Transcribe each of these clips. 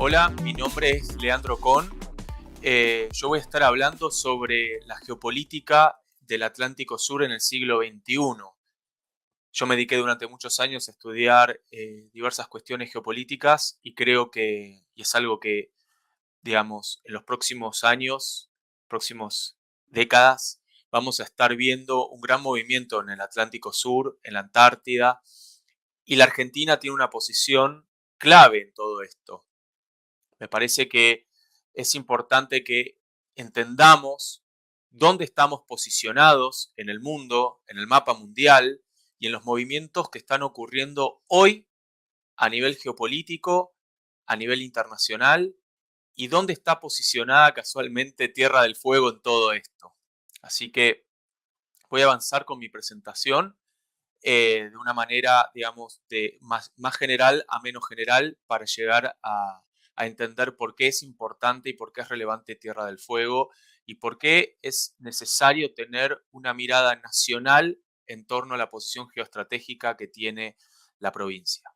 Hola, mi nombre es Leandro Con. Yo voy a estar hablando sobre la geopolítica del Atlántico Sur en el siglo XXI. Yo me dediqué durante muchos años a estudiar diversas cuestiones geopolíticas y creo y es algo que, digamos, en los próximos años, próximas décadas, vamos a estar viendo un gran movimiento en el Atlántico Sur, en la Antártida, y la Argentina tiene una posición clave en todo esto. Me parece que es importante que entendamos dónde estamos posicionados en el mundo, en el mapa mundial y en los movimientos que están ocurriendo hoy a nivel geopolítico, a nivel internacional y dónde está posicionada casualmente Tierra del Fuego en todo esto. Así que voy a avanzar con mi presentación de una manera, digamos, de más general a menos general para llegar a entender por qué es importante y por qué es relevante Tierra del Fuego y por qué es necesario tener una mirada nacional en torno a la posición geoestratégica que tiene la provincia.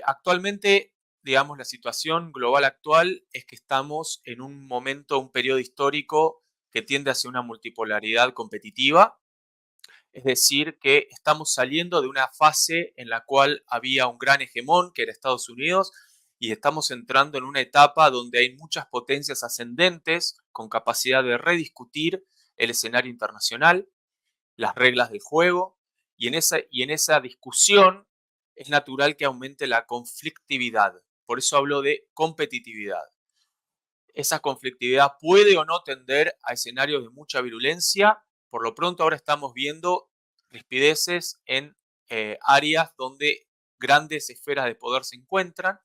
Actualmente, digamos, la situación global actual es que estamos en un momento, un periodo histórico que tiende hacia una multipolaridad competitiva. Es decir, que estamos saliendo de una fase en la cual había un gran hegemón, que era Estados Unidos, y estamos entrando en una etapa donde hay muchas potencias ascendentes con capacidad de rediscutir el escenario internacional, las reglas del juego, y en esa discusión es natural que aumente la conflictividad. Por eso hablo de competitividad. Esa conflictividad puede o no tender a escenarios de mucha virulencia. Por lo pronto ahora estamos viendo rispideces en áreas donde grandes esferas de poder se encuentran.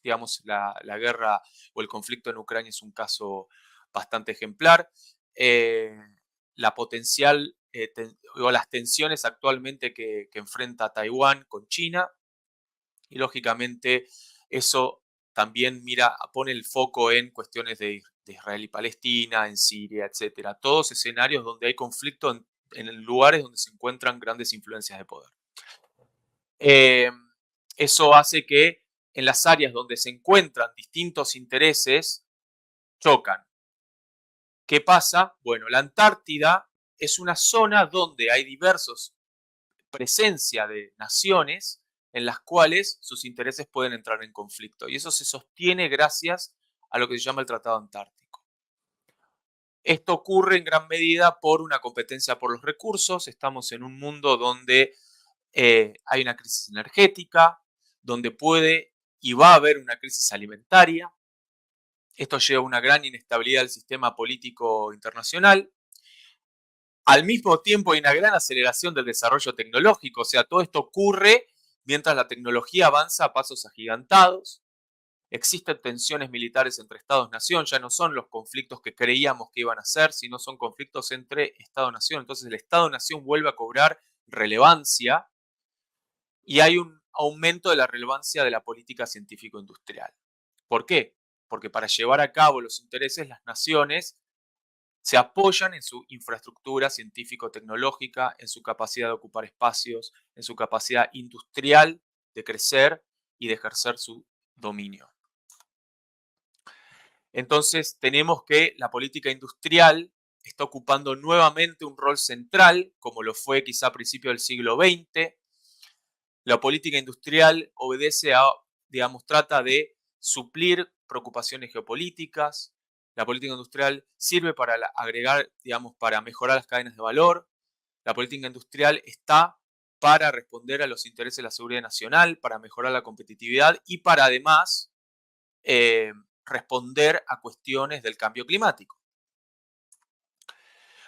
Digamos, la guerra o el conflicto en Ucrania es un caso bastante ejemplar. Eh, la potencial o las tensiones actualmente que enfrenta Taiwán con China y lógicamente eso también pone el foco en cuestiones de Israel y Palestina, en Siria, etcétera. Todos escenarios donde hay conflicto en lugares donde se encuentran grandes influencias de poder. Eh, Eso hace que en las áreas donde se encuentran distintos intereses chocan. ¿Qué pasa? Bueno, la Antártida es una zona donde hay diversos presencia de naciones en las cuales sus intereses pueden entrar en conflicto. Y eso se sostiene gracias a lo que se llama el Tratado Antártico. Esto ocurre en gran medida por una competencia por los recursos. Estamos en un mundo donde hay una crisis energética, donde puede y va a haber una crisis alimentaria. Esto lleva a una gran inestabilidad del sistema político internacional. Al mismo tiempo hay una gran aceleración del desarrollo tecnológico, o sea, todo esto ocurre mientras la tecnología avanza a pasos agigantados. Existen tensiones militares entre Estados-nación, ya no son los conflictos que creíamos que iban a ser, sino son conflictos entre Estado-nación. Entonces el Estado-nación vuelve a cobrar relevancia y hay un aumento de la relevancia de la política científico-industrial. ¿Por qué? Porque para llevar a cabo los intereses, las naciones se apoyan en su infraestructura científico-tecnológica, en su capacidad de ocupar espacios, en su capacidad industrial de crecer y de ejercer su dominio. Entonces tenemos que la política industrial está ocupando nuevamente un rol central, como lo fue quizá a principios del siglo XX. La política industrial obedece a, digamos, trata de suplir preocupaciones geopolíticas. La política industrial sirve para agregar, digamos, para mejorar las cadenas de valor. La política industrial está para responder a los intereses de la seguridad nacional, para mejorar la competitividad y para además eh, responder a cuestiones del cambio climático.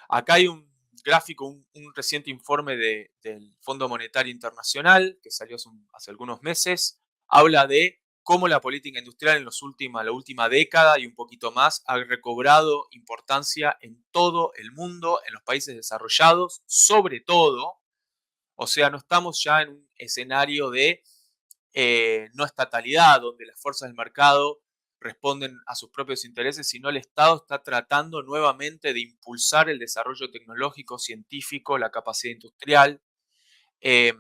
Acá hay un gráfico, un reciente informe del Fondo Monetario Internacional que salió hace algunos meses, habla de cómo la política industrial en la última década y un poquito más ha recobrado importancia en todo el mundo, en los países desarrollados, sobre todo. O sea, no estamos ya en un escenario de no estatalidad, donde las fuerzas del mercado responden a sus propios intereses, sino el Estado está tratando nuevamente de impulsar el desarrollo tecnológico, científico, la capacidad industrial. Eh,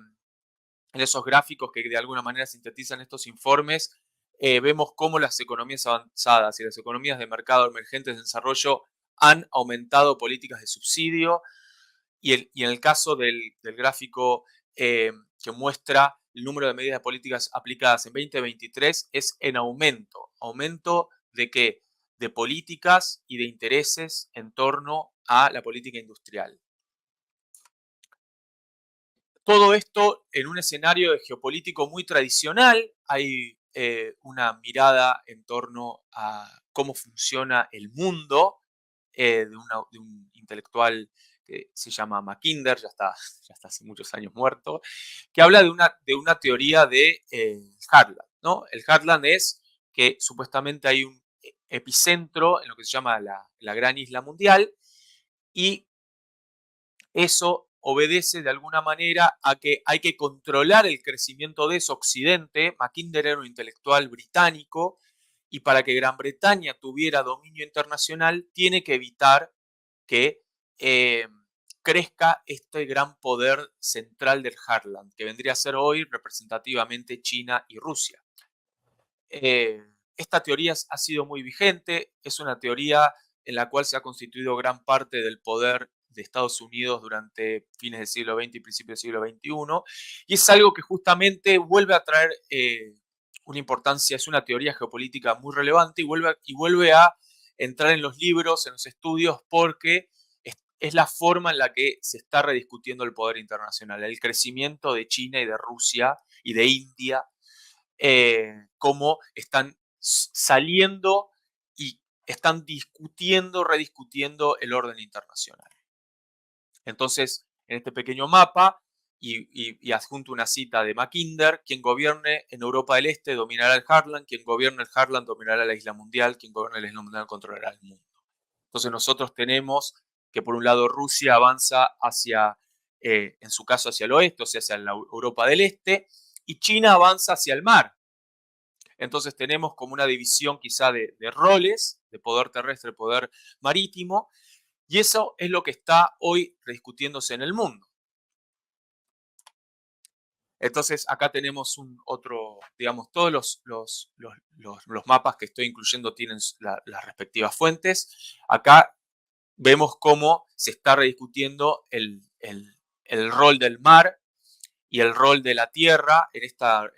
en esos gráficos que de alguna manera sintetizan estos informes, vemos cómo las economías avanzadas y las economías de mercado emergentes de desarrollo han aumentado políticas de subsidio y en el caso del gráfico que muestra el número de medidas políticas aplicadas en 2023 es en aumento. ¿Aumento de qué? De políticas y de intereses en torno a la política industrial. Todo esto en un escenario geopolítico muy tradicional. Hay una mirada en torno a cómo funciona el mundo de un intelectual que se llama Mackinder, ya está hace muchos años muerto, que habla de una teoría de Heartland, ¿no? El Heartland es que supuestamente hay un epicentro en lo que se llama la gran isla mundial y eso obedece de alguna manera a que hay que controlar el crecimiento de ese occidente. Mackinder era un intelectual británico y para que Gran Bretaña tuviera dominio internacional tiene que evitar que crezca este gran poder central del Heartland, que vendría a ser hoy representativamente China y Rusia. Esta teoría ha sido muy vigente, es una teoría en la cual se ha constituido gran parte del poder de Estados Unidos durante fines del siglo XX y principios del siglo XXI, y es algo que justamente vuelve a traer una importancia, es una teoría geopolítica muy relevante y vuelve a entrar en los libros, en los estudios, porque es la forma en la que se está rediscutiendo el poder internacional, el crecimiento de China y de Rusia y de India, cómo están saliendo y están discutiendo, rediscutiendo el orden internacional. Entonces, en este pequeño mapa, y adjunto una cita de Mackinder, quien gobierne en Europa del Este dominará el Heartland, quien gobierne el Heartland dominará la isla mundial, quien gobierne la isla mundial controlará el mundo. Entonces nosotros tenemos que por un lado Rusia avanza hacia, en su caso hacia el oeste, o sea, hacia la Europa del Este, y China avanza hacia el mar. Entonces tenemos como una división quizá de roles, de poder terrestre, poder marítimo, y eso es lo que está hoy rediscutiéndose en el mundo. Entonces acá tenemos un otro, digamos, todos los mapas que estoy incluyendo tienen las respectivas fuentes. Acá vemos cómo se está rediscutiendo el rol del mar y el rol de la tierra en esta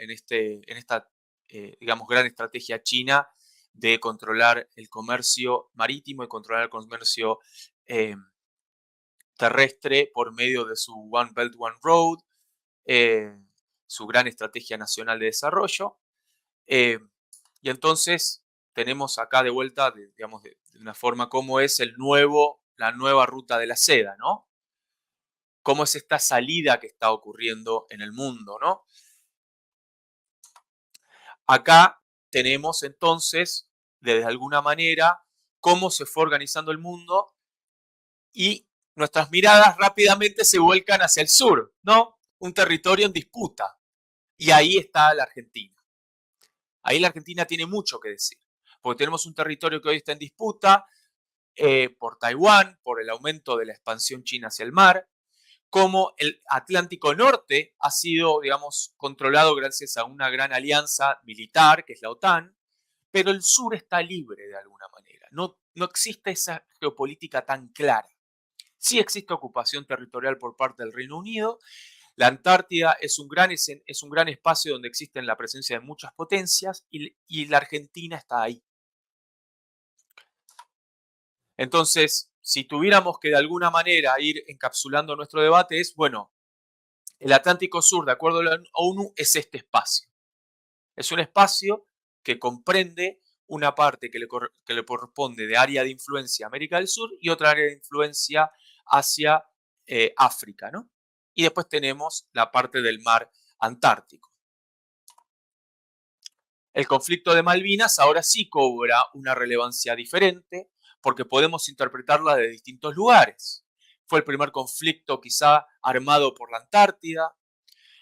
digamos, gran estrategia china de controlar el comercio marítimo y controlar el comercio eh, terrestre por medio de su One Belt, One Road, eh, su gran estrategia nacional de desarrollo. Y entonces tenemos acá de vuelta, digamos, de una forma cómo es la nueva ruta de la seda, ¿no? Cómo es esta salida que está ocurriendo en el mundo, ¿no? Acá tenemos entonces, de alguna manera, cómo se fue organizando el mundo y nuestras miradas rápidamente se vuelcan hacia el sur, ¿no? Un territorio en disputa. Y ahí está la Argentina. Ahí la Argentina tiene mucho que decir, porque tenemos un territorio que hoy está en disputa por Taiwán, por el aumento de la expansión china hacia el mar, como el Atlántico Norte ha sido, digamos, controlado gracias a una gran alianza militar, que es la OTAN, pero el sur está libre de alguna manera. No existe esa geopolítica tan clara. Sí existe ocupación territorial por parte del Reino Unido. La Antártida es un gran espacio donde existen la presencia de muchas potencias y la Argentina está ahí. Entonces, si tuviéramos que de alguna manera ir encapsulando nuestro debate es, bueno, el Atlántico Sur, de acuerdo a la ONU, es este espacio. Es un espacio que comprende una parte que le corresponde de área de influencia a América del Sur y otra área de influencia hacia África, ¿no? Y después tenemos la parte del mar Antártico. El conflicto de Malvinas ahora sí cobra una relevancia diferente porque podemos interpretarla de distintos lugares. Fue el primer conflicto quizá armado por la Antártida.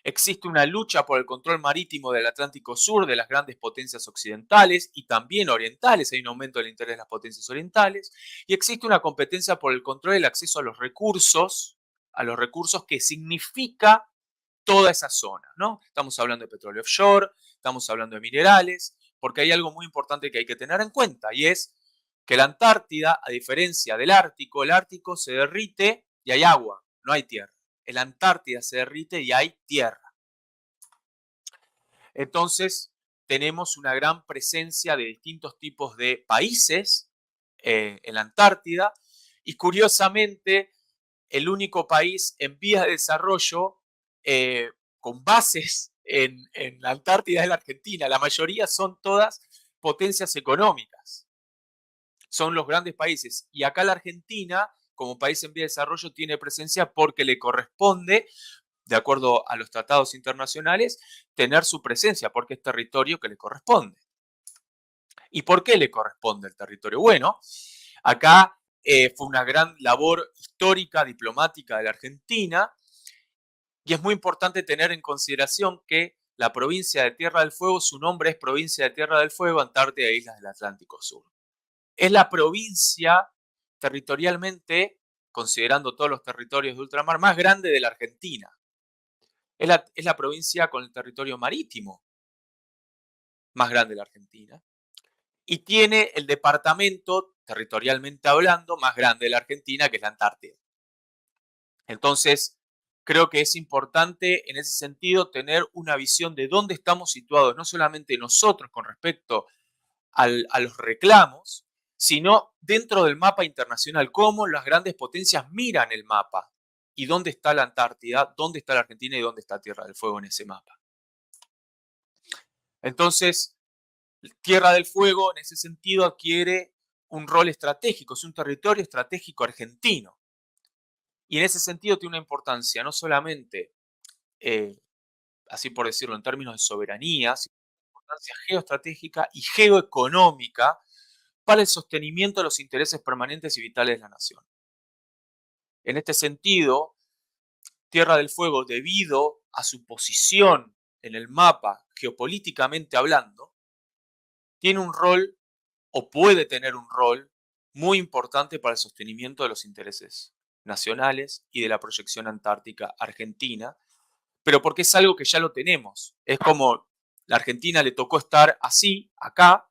Existe una lucha por el control marítimo del Atlántico Sur de las grandes potencias occidentales y también orientales. Hay un aumento del interés de las potencias orientales. Y existe una competencia por el control del acceso a los recursos que significa toda esa zona, ¿no? Estamos hablando de petróleo offshore, estamos hablando de minerales, porque hay algo muy importante que hay que tener en cuenta y es que la Antártida, a diferencia del Ártico, el Ártico se derrite y hay agua, no hay tierra. En la Antártida se derrite y hay tierra. Entonces, tenemos una gran presencia de distintos tipos de países en la Antártida y curiosamente el único país en vías de desarrollo con bases en la Antártida es la Argentina. La mayoría son todas potencias económicas, son los grandes países. Y acá la Argentina, como país en vías de desarrollo, tiene presencia porque le corresponde, de acuerdo a los tratados internacionales, tener su presencia, porque es territorio que le corresponde. ¿Y por qué le corresponde el territorio? Bueno, acá fue una gran labor histórica, diplomática de la Argentina, y es muy importante tener en consideración que la provincia de Tierra del Fuego, su nombre es Provincia de Tierra del Fuego, Antártida e Islas del Atlántico Sur. Es la provincia territorialmente, considerando todos los territorios de ultramar, más grande de la Argentina. Es la provincia con el territorio marítimo más grande de la Argentina. Y tiene el departamento, territorialmente hablando, más grande de la Argentina, que es la Antártida. Entonces, creo que es importante en ese sentido tener una visión de dónde estamos situados, no solamente nosotros con respecto a los reclamos, sino dentro del mapa internacional, cómo las grandes potencias miran el mapa y dónde está la Antártida, dónde está la Argentina y dónde está Tierra del Fuego en ese mapa. Entonces, Tierra del Fuego en ese sentido adquiere un rol estratégico, es un territorio estratégico argentino. Y en ese sentido tiene una importancia no solamente, así por decirlo, en términos de soberanía, sino una importancia geoestratégica y geoeconómica para el sostenimiento de los intereses permanentes y vitales de la nación. En este sentido, Tierra del Fuego, debido a su posición en el mapa geopolíticamente hablando, tiene un rol o puede tener un rol muy importante para el sostenimiento de los intereses nacionales y de la proyección antártica argentina, pero porque es algo que ya lo tenemos. Es como la Argentina le tocó estar así, acá,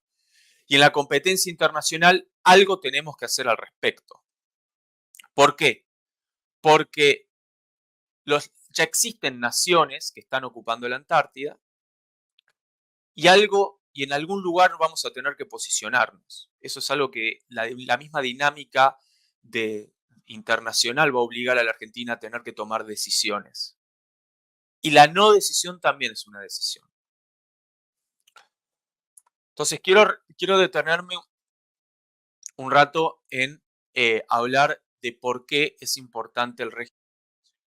y en la competencia internacional algo tenemos que hacer al respecto. ¿Por qué? Porque ya existen naciones que están ocupando la Antártida y en algún lugar vamos a tener que posicionarnos. Eso es algo que la misma dinámica internacional va a obligar a la Argentina a tener que tomar decisiones. Y la no decisión también es una decisión. Entonces quiero detenerme un rato en hablar de por qué es importante el régimen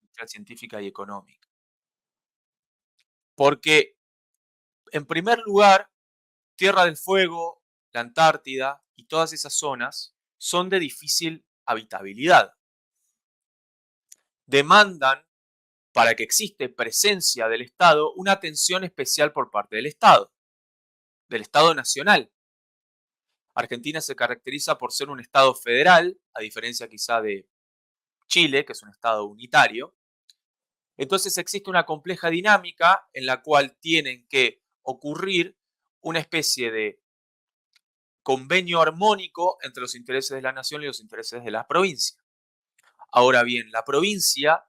industrial, científica y económica. Porque, en primer lugar, Tierra del Fuego, la Antártida y todas esas zonas son de difícil habitabilidad. Demandan, para que existe presencia del Estado, una atención especial por parte del Estado nacional. Argentina se caracteriza por ser un Estado federal, a diferencia quizá de Chile, que es un Estado unitario. Entonces existe una compleja dinámica en la cual tienen que ocurrir una especie de convenio armónico entre los intereses de la nación y los intereses de la provincia. Ahora bien, la provincia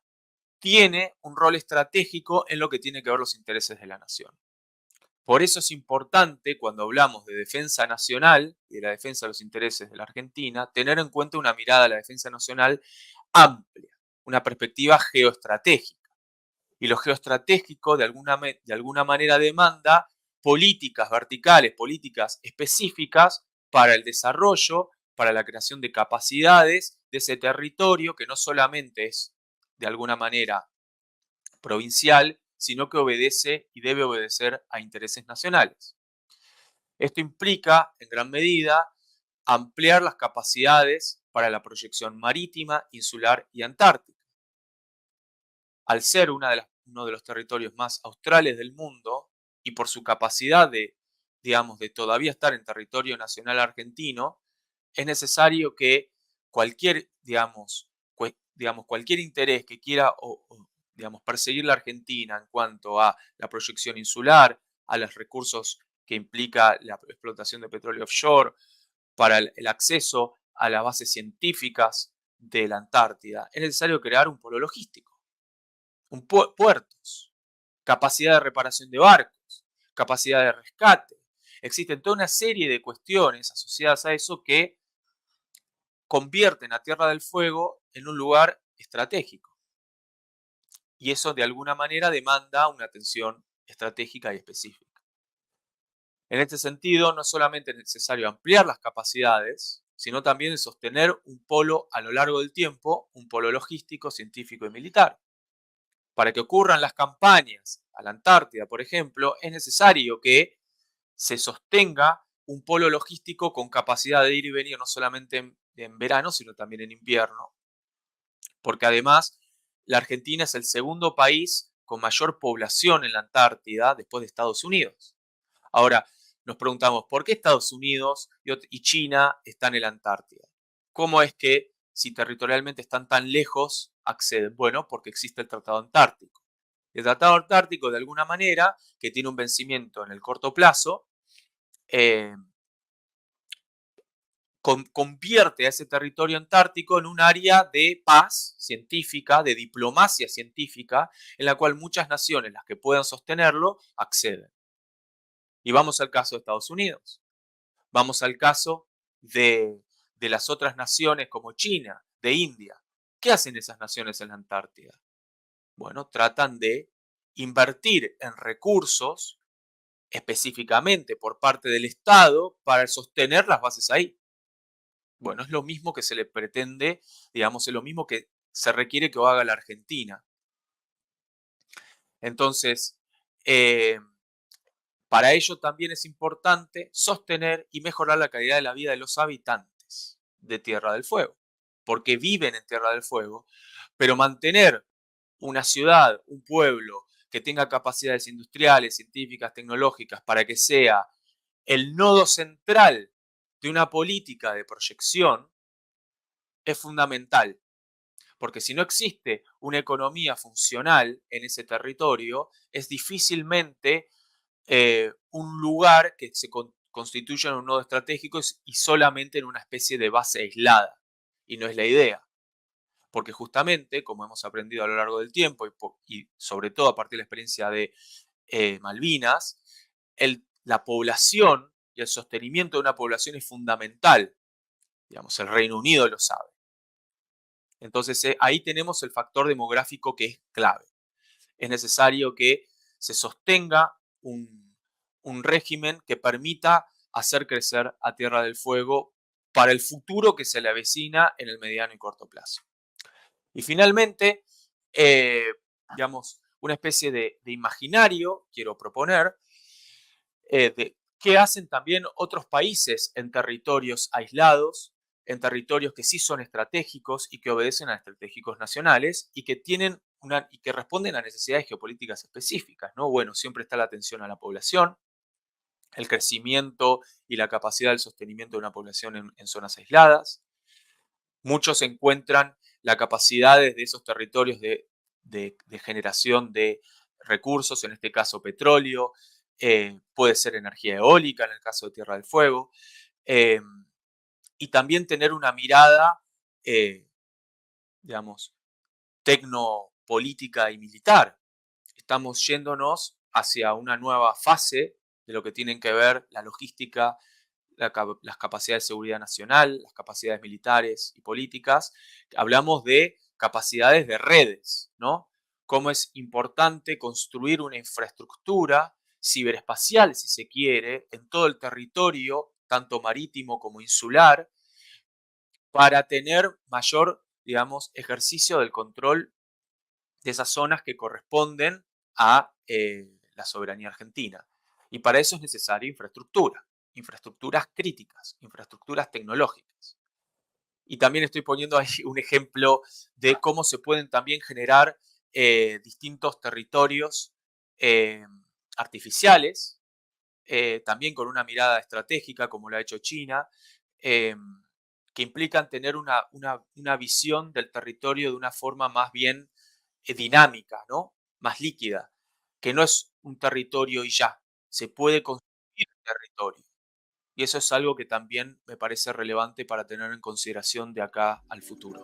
tiene un rol estratégico en lo que tiene que ver los intereses de la nación. Por eso es importante, cuando hablamos de defensa nacional y de la defensa de los intereses de la Argentina, tener en cuenta una mirada a la defensa nacional amplia, una perspectiva geoestratégica. Y lo geoestratégico de alguna manera demanda políticas verticales, políticas específicas para el desarrollo, para la creación de capacidades de ese territorio que no solamente es de alguna manera provincial, sino que obedece y debe obedecer a intereses nacionales. Esto implica, en gran medida, ampliar las capacidades para la proyección marítima, insular y antártica. Al ser uno de los territorios más australes del mundo y por su capacidad de todavía estar en territorio nacional argentino, es necesario que cualquier interés que quiera digamos, perseguir la Argentina en cuanto a la proyección insular, a los recursos que implica la explotación de petróleo offshore, para el acceso a las bases científicas de la Antártida, es necesario crear un polo logístico, puertos, capacidad de reparación de barcos, capacidad de rescate. Existen toda una serie de cuestiones asociadas a eso que convierten a Tierra del Fuego en un lugar estratégico. Y eso de alguna manera demanda una atención estratégica y específica. En este sentido, no solamente es necesario ampliar las capacidades, sino también sostener un polo a lo largo del tiempo, un polo logístico, científico y militar. Para que ocurran las campañas a la Antártida, por ejemplo, es necesario que se sostenga un polo logístico con capacidad de ir y venir no solamente en verano, sino también en invierno, porque además la Argentina es el segundo país con mayor población en la Antártida después de Estados Unidos. Ahora, nos preguntamos, ¿por qué Estados Unidos y China están en la Antártida? ¿Cómo es que, si territorialmente están tan lejos, acceden? Bueno, porque existe el Tratado Antártico. El Tratado Antártico, de alguna manera, que tiene un vencimiento en el corto plazo, eh, convierte a ese territorio antártico en un área de paz científica, de diplomacia científica, en la cual muchas naciones, las que puedan sostenerlo, acceden. Y vamos al caso de Estados Unidos. Vamos al caso de las otras naciones como China, de India. ¿Qué hacen esas naciones en la Antártida? Bueno, tratan de invertir en recursos específicamente por parte del Estado para sostener las bases ahí. Bueno, es lo mismo que se le pretende, digamos, es lo mismo que se requiere que haga la Argentina. Entonces, eh, para ello también es importante sostener y mejorar la calidad de la vida de los habitantes de Tierra del Fuego, porque viven en Tierra del Fuego, pero mantener una ciudad, un pueblo que tenga capacidades industriales, científicas, tecnológicas, para que sea el nodo central de una política de proyección, es fundamental. Porque si no existe una economía funcional en ese territorio, es difícilmente un lugar que se constituya en un nodo estratégico y solamente en una especie de base aislada. Y no es la idea. Porque justamente, como hemos aprendido a lo largo del tiempo y sobre todo a partir de la experiencia de Malvinas, la población y el sostenimiento de una población es fundamental. Digamos, el Reino Unido lo sabe. Entonces, ahí tenemos el factor demográfico que es clave. Es necesario que se sostenga un régimen que permita hacer crecer a Tierra del Fuego para el futuro que se le avecina en el mediano y corto plazo. Y finalmente, digamos, una especie de imaginario, quiero proponer, de qué hacen también otros países en territorios aislados, en territorios que sí son estratégicos y que obedecen a estratégicos nacionales y que tienen y que responden a necesidades geopolíticas específicas, ¿no? Bueno, siempre está la atención a la población, el crecimiento y la capacidad del sostenimiento de una población en zonas aisladas. Muchos encuentran la capacidad de esos territorios de generación de recursos, en este caso petróleo, puede ser energía eólica en el caso de Tierra del Fuego, eh, y también tener una mirada, digamos, tecnopolítica y militar. Estamos yéndonos hacia una nueva fase de lo que tienen que ver la logística, las capacidades de seguridad nacional, las capacidades militares y políticas. Hablamos de capacidades de redes, ¿no? Cómo es importante construir una infraestructura ciberespacial, si se quiere, en todo el territorio, tanto marítimo como insular, para tener mayor, digamos, ejercicio del control de esas zonas que corresponden a la soberanía argentina. Y para eso es necesaria infraestructura, infraestructuras críticas, infraestructuras tecnológicas. Y también estoy poniendo ahí un ejemplo de cómo se pueden también generar distintos territorios eh, artificiales, también con una mirada estratégica, como lo ha hecho China, eh, que implican tener una visión del territorio de una forma más bien dinámica, ¿no? Más líquida, que no es un territorio y ya, se puede construir territorio. Y eso es algo que también me parece relevante para tener en consideración de acá al futuro.